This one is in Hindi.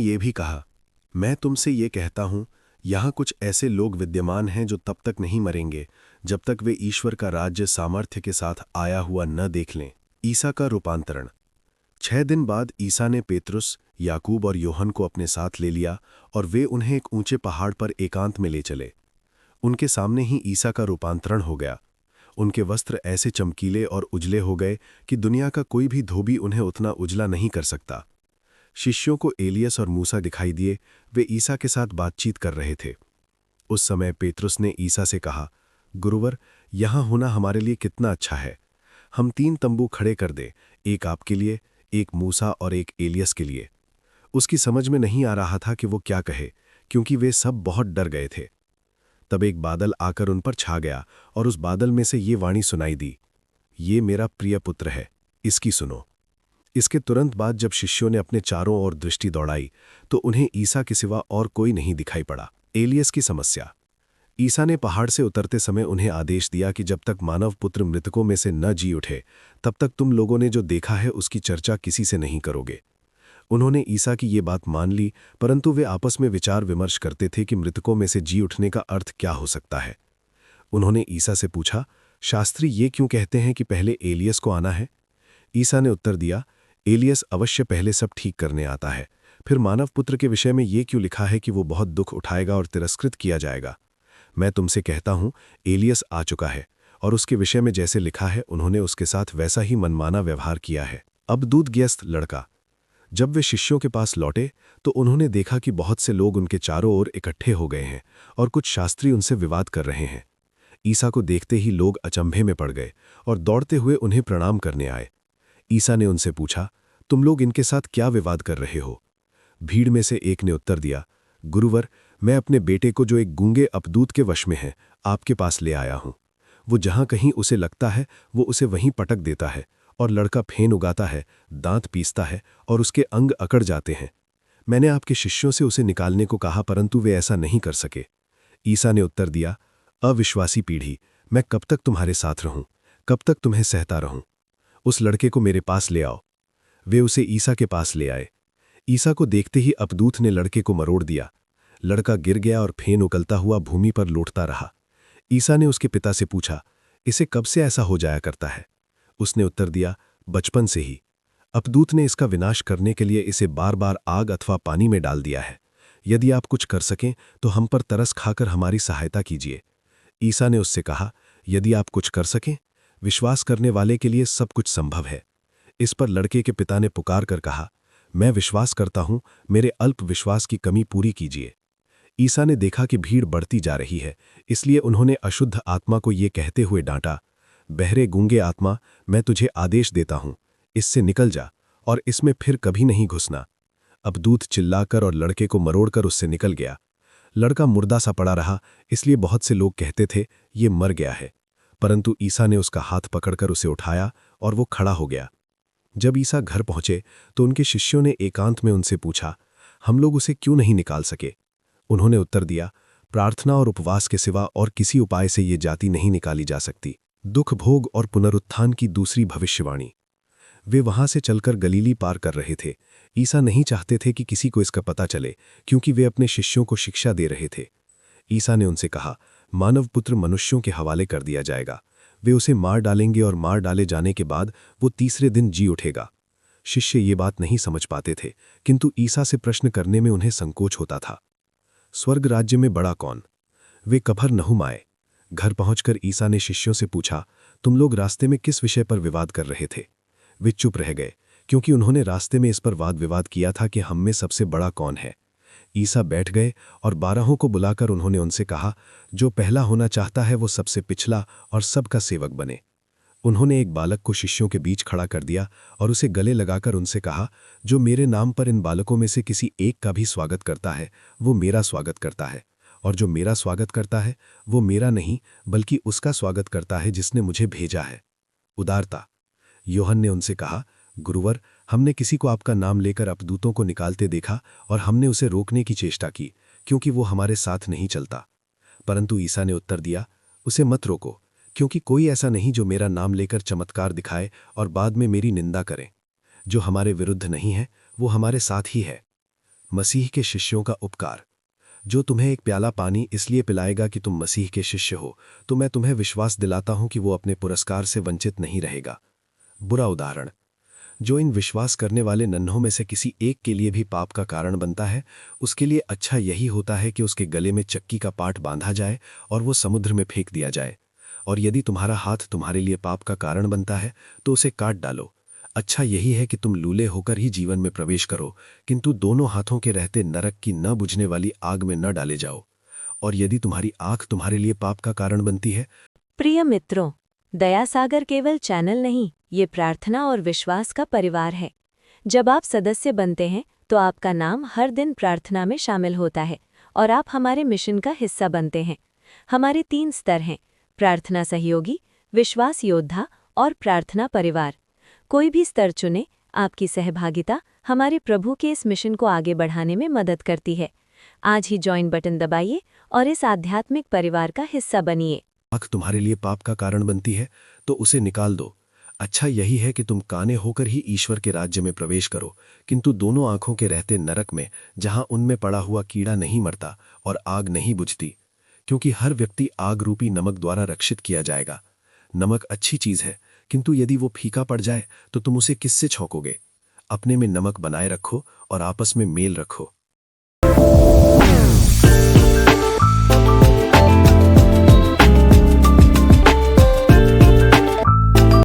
ये भी कहा, मैं तुमसे ये कहता हूं, यहाँ कुछ ऐसे लोग विद्यमान हैं जो तब तक नहीं मरेंगे जब तक वे ईश्वर का राज्य सामर्थ्य के साथ आया हुआ न देख लें। ईसा का रूपांतरण। 6 दिन बाद ईसा ने पेतरुस, याकूब और योहन को अपने साथ ले लिया और वे उन्हें एक ऊंचे पहाड़ पर एकांत में ले चले। उनके सामने ही ईसा का रूपांतरण हो गया। उनके वस्त्र ऐसे चमकीले और उजले हो गए कि दुनिया का कोई भी धोबी उन्हें उतना उजला नहीं कर सकता। शिष्यों को एलियस और मूसा दिखाई दिए। वे ईसा के साथ बातचीत कर रहे थे। उस समय पेतरुस ने ईसा से कहा, गुरुवर, यहाँ होना हमारे लिए कितना अच्छा है। हम 3 तंबू खड़े कर दें, एक आपके लिए, एक मूसा और एक एलियस के लिए। उसकी समझ में नहीं आ रहा था कि वो क्या कहे, क्योंकि वे सब बहुत डर गए थे। तब एक बादल आकर उन पर छा गया और उस बादल में से ये वाणी सुनाई दी, ये मेरा प्रिय पुत्र है, इसकी सुनो। इसके तुरंत बाद जब शिष्यों ने अपने चारों ओर दृष्टि दौड़ाई तो उन्हें ईसा के सिवा और कोई नहीं दिखाई पड़ा। एलियस की समस्या। ईसा ने पहाड़ से उतरते समय उन्हें आदेश दिया कि जब तक मानव पुत्र मृतकों में से न जी उठे तब तक तुम लोगों ने जो देखा है उसकी चर्चा किसी से नहीं करोगे। उन्होंने ईसा की ये बात मान ली, परंतु वे आपस में विचार विमर्श करते थे कि मृतकों में से जी उठने का अर्थ क्या हो सकता है। उन्होंने ईसा से पूछा, शास्त्री ये क्यों कहते हैं कि पहले एलियस को आना है? ईसा ने उत्तर दिया, एलियस अवश्य पहले सब ठीक करने आता है, फिर मानव पुत्र के विषय में ये क्यों लिखा है कि वो बहुत दुख उठाएगा और तिरस्कृत किया जाएगा? मैं तुमसे कहता हूं, एलियस आ चुका है और उसके विषय में जैसे लिखा है उन्होंने उसके साथ वैसा ही मनमाना व्यवहार किया है। अब दूतग्यस्त लड़का। जब वे शिष्यों के पास लौटे तो उन्होंने देखा कि बहुत से लोग उनके चारों ओर इकट्ठे हो गए हैं और कुछ शास्त्री उनसे विवाद कर रहे हैं। ईसा को देखते ही लोग अचंभे में पड़ गए और दौड़ते हुए उन्हें प्रणाम करने आए। ईसा ने उनसे पूछा, तुम लोग इनके साथ क्या विवाद कर रहे हो? भीड़ में से एक ने उत्तर दिया, गुरुवर, मैं अपने बेटे को जो एक गूंगे अपदूत के वश में है आपके पास ले आया हूं। वो जहां कहीं उसे लगता है वो उसे वहीं पटक देता है और लड़का फेन उगाता है, दांत पीसता है और उसके अंग अकड़ जाते हैं। मैंने आपके शिष्यों से उसे निकालने को कहा परंतु वे ऐसा नहीं कर सके। ईसा ने उत्तर दिया, अविश्वासी पीढ़ी, मैं कब तक तुम्हारे साथ रहूं, कब तक तुम्हें सहता रहूं? उस लड़के को मेरे पास ले आओ। वे उसे ईसा के पास ले आए। ईसा को देखते ही अपदूत ने लड़के को मरोड़ दिया। लड़का गिर गया और फेन उगलता हुआ भूमि पर लौटता रहा। ईसा ने उसके पिता से पूछा, इसे कब से ऐसा हो जाया करता है? उसने उत्तर दिया, बचपन से ही। अपदूत ने इसका विनाश करने के लिए इसे बार बार आग अथवा पानी में डाल दिया है। यदि आप कुछ कर सकें तो हम पर तरस खाकर हमारी सहायता कीजिए। ईसा ने उससे कहा, यदि आप कुछ कर सकें, विश्वास करने वाले के लिए सब कुछ संभव है। इस पर लड़के के पिता ने पुकार कर कहा, मैं विश्वास करता हूं, मेरे अल्प विश्वास की कमी पूरी कीजिए। ईसा ने देखा कि भीड़ बढ़ती जा रही है, इसलिए उन्होंने अशुद्ध आत्मा को ये कहते हुए डांटा, बहरे गूंगे आत्मा, मैं तुझे आदेश देता हूं, इससे निकल जा और इसमें फिर कभी नहीं घुसना। अपदूत चिल्लाकर और लड़के को मरोड़कर उससे निकल गया। लड़का मुर्दा सा पड़ा रहा, इसलिए बहुत से लोग कहते थे ये मर गया है, परंतु ईसा ने उसका हाथ पकड़कर उसे उठाया और वो खड़ा हो गया। जब ईसा घर पहुंचे तो उनके शिष्यों ने एकांत में उनसे पूछा, हम लोग उसे क्यों नहीं निकाल सके? उन्होंने उत्तर दिया, प्रार्थना और उपवास के सिवा और किसी उपाय से ये जाति नहीं निकाली जा सकती। दुख भोग और पुनरुत्थान की दूसरी भविष्यवाणी। वे वहां से चलकर गलीली पार कर रहे थे। ईसा नहीं चाहते थे कि किसी को इसका पता चले, क्योंकि वे अपने शिष्यों को शिक्षा दे रहे थे। ईसा ने उनसे कहा, मानव पुत्र मनुष्यों के हवाले कर दिया जाएगा। वे उसे मार डालेंगे और मार डाले जाने के बाद वो तीसरे दिन जी उठेगा। शिष्य ये बात नहीं समझ पाते थे, किंतु ईसा से प्रश्न करने में उन्हें संकोच होता था। स्वर्ग राज्य में बड़ा कौन? वे कफरनहूम आए। घर पहुंचकर ईसा ने शिष्यों से पूछा, तुम लोग रास्ते में किस विषय पर विवाद कर रहे थे? वे चुप रह गए, क्योंकि उन्होंने रास्ते में इस पर वाद विवाद किया था कि हम में सबसे बड़ा कौन है। ईसा बैठ गए और 12 को बुलाकर उन्होंने उनसे कहा, जो पहला होना चाहता है वो सबसे पिछला और सबका सेवक बने। उन्होंने एक बालक को शिष्यों के बीच खड़ा कर दिया और उसे गले लगाकर उनसे कहा, जो मेरे नाम पर इन बालकों में से किसी एक का भी स्वागत करता है वो मेरा स्वागत करता है, और जो मेरा स्वागत करता है वो मेरा नहीं बल्कि उसका स्वागत करता है जिसने मुझे भेजा है। उदारता। योहन ने उनसे कहा, गुरुवर, हमने किसी को आपका नाम लेकर अपदूतों को निकालते देखा और हमने उसे रोकने की चेष्टा की, क्योंकि वो हमारे साथ नहीं चलता। परंतु ईसा ने उत्तर दिया, उसे मत रोको, क्योंकि कोई ऐसा नहीं जो मेरा नाम लेकर चमत्कार दिखाए और बाद में मेरी निंदा करे। जो हमारे विरुद्ध नहीं है वो हमारे साथ ही है। मसीह के शिष्यों का उपकार। जो तुम्हें एक प्याला पानी इसलिए पिलाएगा कि तुम मसीह के शिष्य हो, तो मैं तुम्हें विश्वास दिलाता हूं कि वो अपने पुरस्कार से वंचित नहीं रहेगा। बुरा उदाहरण। जो इन विश्वास करने वाले नन्हों में से किसी एक के लिए भी पाप का कारण बनता है, उसके लिए अच्छा यही होता है कि उसके गले में चक्की का पाट बांधा जाए और वो समुद्र में फेंक दिया जाए। और यदि तुम्हारा हाथ तुम्हारे लिए पाप का कारण बनता है, तो उसे काट डालो। अच्छा यही है कि तुम लूले होकर ही जीवन में प्रवेश करो, किंतु दोनों हाथों के रहते नरक की न बुझने वाली आग में न डाले जाओ। और यदि तुम्हारी आंख तुम्हारे लिए पाप का कारण बनती है। प्रिय मित्रों, दया सागर केवल चैनल नहीं, ये प्रार्थना और विश्वास का परिवार है। जब आप सदस्य बनते हैं तो आपका नाम हर दिन प्रार्थना में शामिल होता है और आप हमारे मिशन का हिस्सा बनते हैं। हमारे 3 स्तर हैं: प्रार्थना सहयोगी, विश्वास योद्धा और प्रार्थना परिवार। कोई भी स्तर चुने, आपकी सहभागिता हमारे प्रभु के इस मिशन को आगे बढ़ाने में मदद करती है। आज ही जॉइन बटन दबाइए और इस आध्यात्मिक परिवार का हिस्सा बनिए। आंख तुम्हारे लिए पाप का कारण बनती है, तो उसे निकाल दो। अच्छा यही है कि तुम काने होकर ही ईश्वर के राज्य में प्रवेश करो, किंतु दोनों आंखों के रहते नरक में, जहां उनमें पड़ा हुआ कीड़ा नहीं मरता और आग नहीं बुझती। क्योंकि हर व्यक्ति आग रूपी नमक द्वारा रक्षित किया जाएगा। नमक अच्छी चीज है, किंतु यदि वो फीका पड़ जाए तो तुम उसे किससे छौंकोगे? अपने में नमक बनाए रखो और आपस में मेल रखो।